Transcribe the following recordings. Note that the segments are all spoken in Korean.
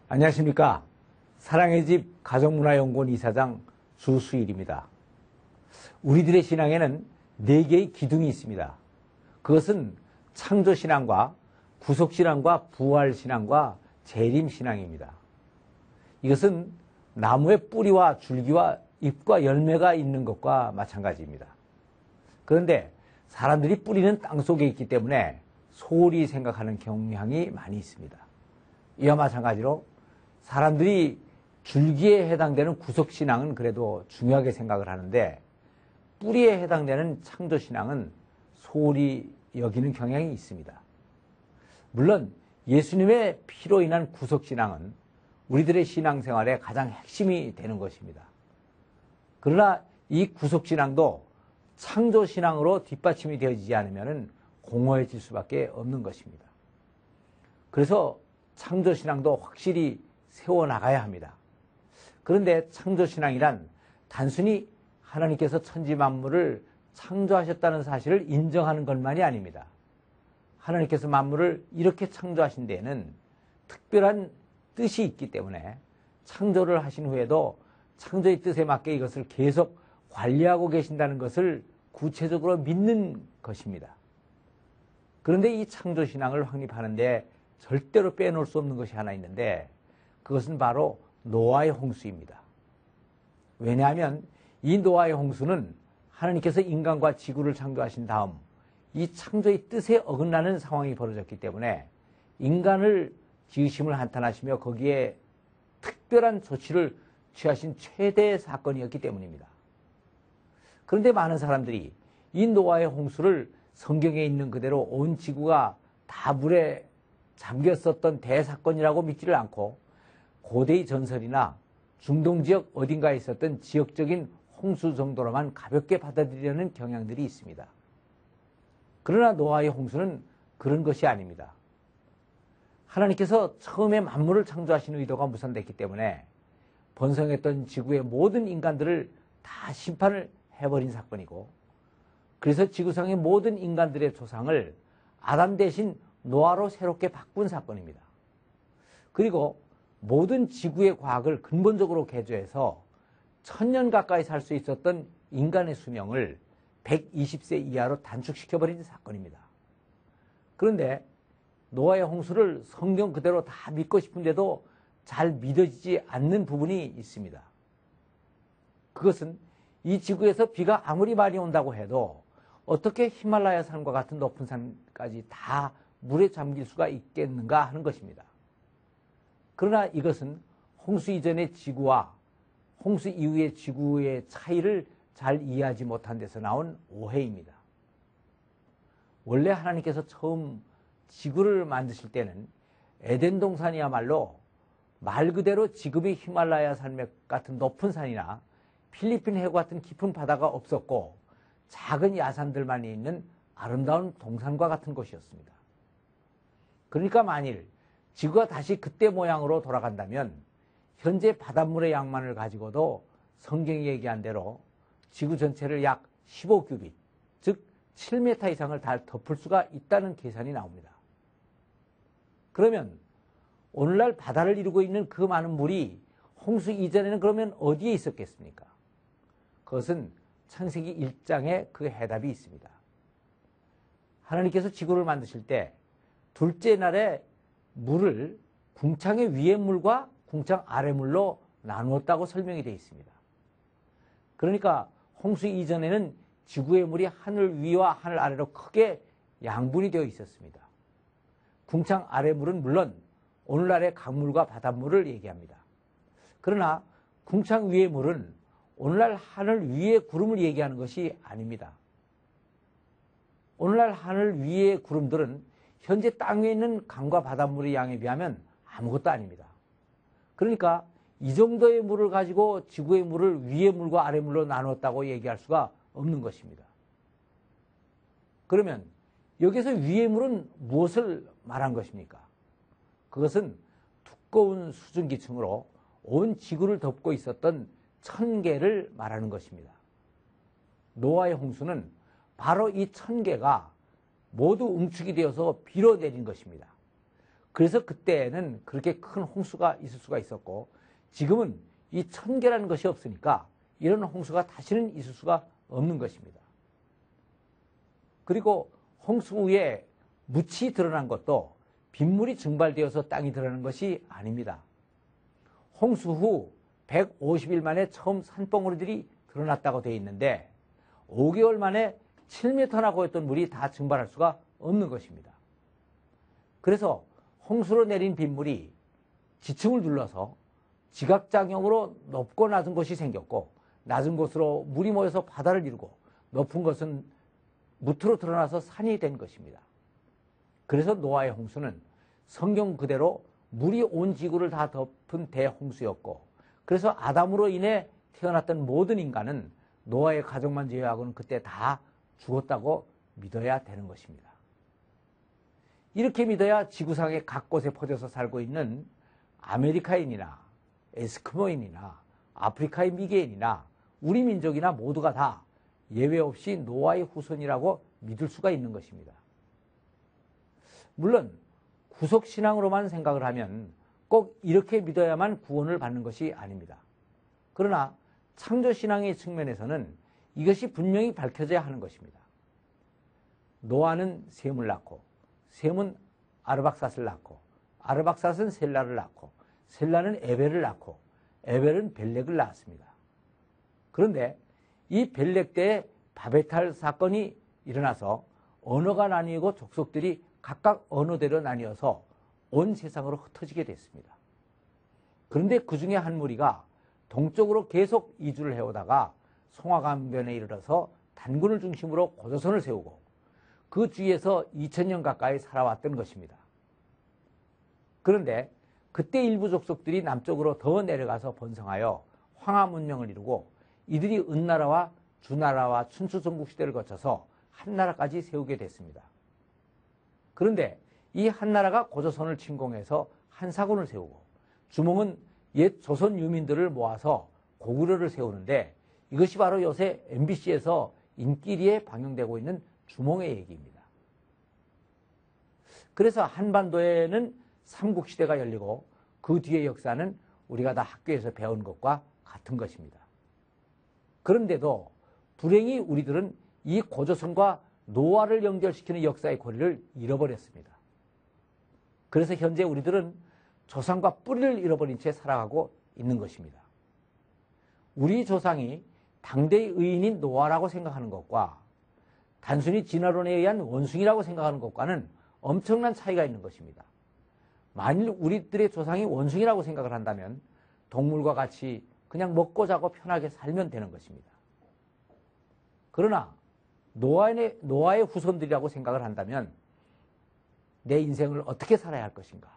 안녕하십니까. 사랑의 집 가정문화연구원 이사장 주수일입니다. 우리들의 신앙에는 4개의 기둥이 있습니다. 그것은 창조신앙과 구속신앙과 부활신앙과 재림신앙입니다. 이것은 나무의 뿌리와 줄기와 잎과 열매가 있는 것과 마찬가지입니다. 그런데 사람들이 뿌리는 땅속에 있기 때문에 소홀히 생각하는 경향이 많이 있습니다. 이와 마찬가지로 사람들이 줄기에 해당되는 구속신앙은 그래도 중요하게 생각을 하는데 뿌리에 해당되는 창조신앙은 소홀히 여기는 경향이 있습니다. 물론 예수님의 피로 인한 구속신앙은 우리들의 신앙생활의 가장 핵심이 되는 것입니다. 그러나 이 구속신앙도 창조신앙으로 뒷받침이 되어지지 않으면 공허해질 수밖에 없는 것입니다. 그래서 창조신앙도 확실히 세워나가야 합니다. 그런데 창조신앙이란 단순히 하나님께서 천지만물을 창조하셨다는 사실을 인정하는 것만이 아닙니다. 하나님께서 만물을 이렇게 창조하신 데에는 특별한 뜻이 있기 때문에 창조를 하신 후에도 창조의 뜻에 맞게 이것을 계속 관리하고 계신다는 것을 구체적으로 믿는 것입니다. 그런데 이 창조신앙을 확립하는데 절대로 빼놓을 수 없는 것이 하나 있는데 그것은 바로 노아의 홍수입니다. 왜냐하면 이 노아의 홍수는 하나님께서 인간과 지구를 창조하신 다음 이 창조의 뜻에 어긋나는 상황이 벌어졌기 때문에 인간을 지으심을 한탄하시며 거기에 특별한 조치를 취하신 최대의 사건이었기 때문입니다. 그런데 많은 사람들이 이 노아의 홍수를 성경에 있는 그대로 온 지구가 다 물에 잠겼었던 대사건이라고 믿지를 않고 고대의 전설이나 중동 지역 어딘가에 있었던 지역적인 홍수 정도로만 가볍게 받아들이려는 경향들이 있습니다. 그러나 노아의 홍수는 그런 것이 아닙니다. 하나님께서 처음에 만물을 창조하신 의도가 무산됐기 때문에 번성했던 지구의 모든 인간들을 다 심판을 해버린 사건이고 그래서 지구상의 모든 인간들의 조상을 아담 대신 노아로 새롭게 바꾼 사건입니다. 그리고 모든 지구의 과학을 근본적으로 개조해서 1000년 가까이 살 수 있었던 인간의 수명을 120세 이하로 단축시켜버린 사건입니다. 그런데 노아의 홍수를 성경 그대로 다 믿고 싶은데도 잘 믿어지지 않는 부분이 있습니다. 그것은 이 지구에서 비가 아무리 많이 온다고 해도 어떻게 히말라야 산과 같은 높은 산까지 다 물에 잠길 수가 있겠는가 하는 것입니다. 그러나 이것은 홍수 이전의 지구와 홍수 이후의 지구의 차이를 잘 이해하지 못한 데서 나온 오해입니다. 원래 하나님께서 처음 지구를 만드실 때는 에덴 동산이야말로 말 그대로 지금의 히말라야 산맥 같은 높은 산이나 필리핀 해구 같은 깊은 바다가 없었고 작은 야산들만 있는 아름다운 동산과 같은 곳이었습니다. 그러니까 만일 지구가 다시 그때 모양으로 돌아간다면 현재 바닷물의 양만을 가지고도 성경이 얘기한 대로 지구 전체를 약 15규빗, 즉 7m 이상을 다 덮을 수가 있다는 계산이 나옵니다. 그러면 오늘날 바다를 이루고 있는 그 많은 물이 홍수 이전에는 그러면 어디에 있었겠습니까? 그것은 창세기 1장에 그 해답이 있습니다. 하나님께서 지구를 만드실 때 둘째 날에 물을 궁창의 위의 물과 궁창 아래 물로 나누었다고 설명이 되어 있습니다. 그러니까 홍수 이전에는 지구의 물이 하늘 위와 하늘 아래로 크게 양분이 되어 있었습니다. 궁창 아래 물은 물론 오늘날의 강물과 바닷물을 얘기합니다. 그러나 궁창 위의 물은 오늘날 하늘 위의 구름을 얘기하는 것이 아닙니다. 오늘날 하늘 위의 구름들은 현재 땅 위에 있는 강과 바닷물의 양에 비하면 아무것도 아닙니다. 그러니까 이 정도의 물을 가지고 지구의 물을 위의 물과 아래 물로 나눴다고 얘기할 수가 없는 것입니다. 그러면 여기서 위의 물은 무엇을 말한 것입니까? 그것은 두꺼운 수증기층으로 온 지구를 덮고 있었던 천개를 말하는 것입니다. 노아의 홍수는 바로 이 천개가 모두 응축이 되어서 비로 내린 것입니다. 그래서 그때는 그렇게 큰 홍수가 있을 수가 있었고, 지금은 이 천개라는 것이 없으니까 이런 홍수가 다시는 있을 수가 없는 것입니다. 그리고 홍수 후에 묻이 드러난 것도 빗물이 증발되어서 땅이 드러나는 것이 아닙니다. 홍수 후 150일 만에 처음 산봉우리들이 드러났다고 되어 있는데 5개월 만에 7m나 고였던 물이 다 증발할 수가 없는 것입니다. 그래서 홍수로 내린 빗물이 지층을 눌러서 지각작용으로 높고 낮은 곳이 생겼고, 낮은 곳으로 물이 모여서 바다를 이루고 높은 곳은 무트로 드러나서 산이 된 것입니다. 그래서 노아의 홍수는 성경 그대로 물이 온 지구를 다 덮은 대홍수였고, 그래서 아담으로 인해 태어났던 모든 인간은 노아의 가족만 제외하고는 그때 다 죽었다고 믿어야 되는 것입니다. 이렇게 믿어야 지구상의 각 곳에 퍼져서 살고 있는 아메리카인이나 에스키모인이나 아프리카의 미개인이나 우리 민족이나 모두가 다 예외 없이 노아의 후손이라고 믿을 수가 있는 것입니다. 물론 구속신앙으로만 생각을 하면 꼭 이렇게 믿어야만 구원을 받는 것이 아닙니다. 그러나 창조신앙의 측면에서는 이것이 분명히 밝혀져야 하는 것입니다. 노아는 셈을 낳고, 셈은 아르박삿을 낳고, 아르박삿은 셀라를 낳고, 셀라는 에벨을 낳고, 에벨은 벨렉을 낳았습니다. 그런데 이 벨렉 때에 바베탈 사건이 일어나서 언어가 나뉘고 족속들이 각각 언어대로 나뉘어서 온 세상으로 흩어지게 됐습니다. 그런데 그 중에 한 무리가 동쪽으로 계속 이주를 해오다가 송화강변에 이르러서 단군을 중심으로 고조선을 세우고 그 주위에서 2000년 가까이 살아왔던 것입니다. 그런데 그때 일부 족속들이 남쪽으로 더 내려가서 번성하여 황하 문명을 이루고 이들이 은나라와 주나라와 춘추전국 시대를 거쳐서 한나라까지 세우게 됐습니다. 그런데 이 한나라가 고조선을 침공해서 한사군을 세우고 주몽은 옛 조선 유민들을 모아서 고구려를 세우는데 이것이 바로 요새 MBC에서 인기리에 방영되고 있는 주몽의 얘기입니다. 그래서 한반도에는 삼국시대가 열리고 그 뒤의 역사는 우리가 다 학교에서 배운 것과 같은 것입니다. 그런데도 불행히 우리들은 이 고조선과 노아를 연결시키는 역사의 고리를 잃어버렸습니다. 그래서 현재 우리들은 조상과 뿌리를 잃어버린 채 살아가고 있는 것입니다. 우리 조상이 당대의 의인인 노아라고 생각하는 것과 단순히 진화론에 의한 원숭이라고 생각하는 것과는 엄청난 차이가 있는 것입니다. 만일 우리들의 조상이 원숭이라고 생각을 한다면 동물과 같이 그냥 먹고 자고 편하게 살면 되는 것입니다. 그러나 노아의 후손들이라고 생각을 한다면 내 인생을 어떻게 살아야 할 것인가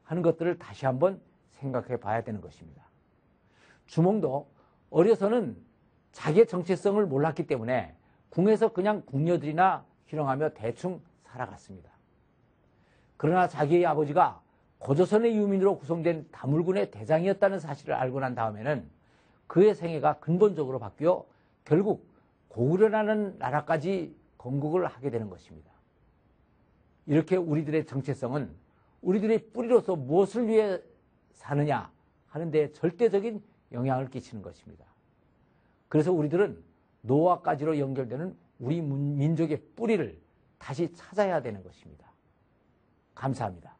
하는 것들을 다시 한번 생각해 봐야 되는 것입니다. 주몽도 어려서는 자기의 정체성을 몰랐기 때문에 궁에서 그냥 궁녀들이나 희롱하며 대충 살아갔습니다. 그러나 자기의 아버지가 고조선의 유민으로 구성된 다물군의 대장이었다는 사실을 알고 난 다음에는 그의 생애가 근본적으로 바뀌어 결국 고구려라는 나라까지 건국을 하게 되는 것입니다. 이렇게 우리들의 정체성은 우리들의 뿌리로서 무엇을 위해 사느냐 하는 데 절대적인 영향을 끼치는 것입니다. 그래서 우리들은 노아까지로 연결되는 우리 민족의 뿌리를 다시 찾아야 되는 것입니다. 감사합니다.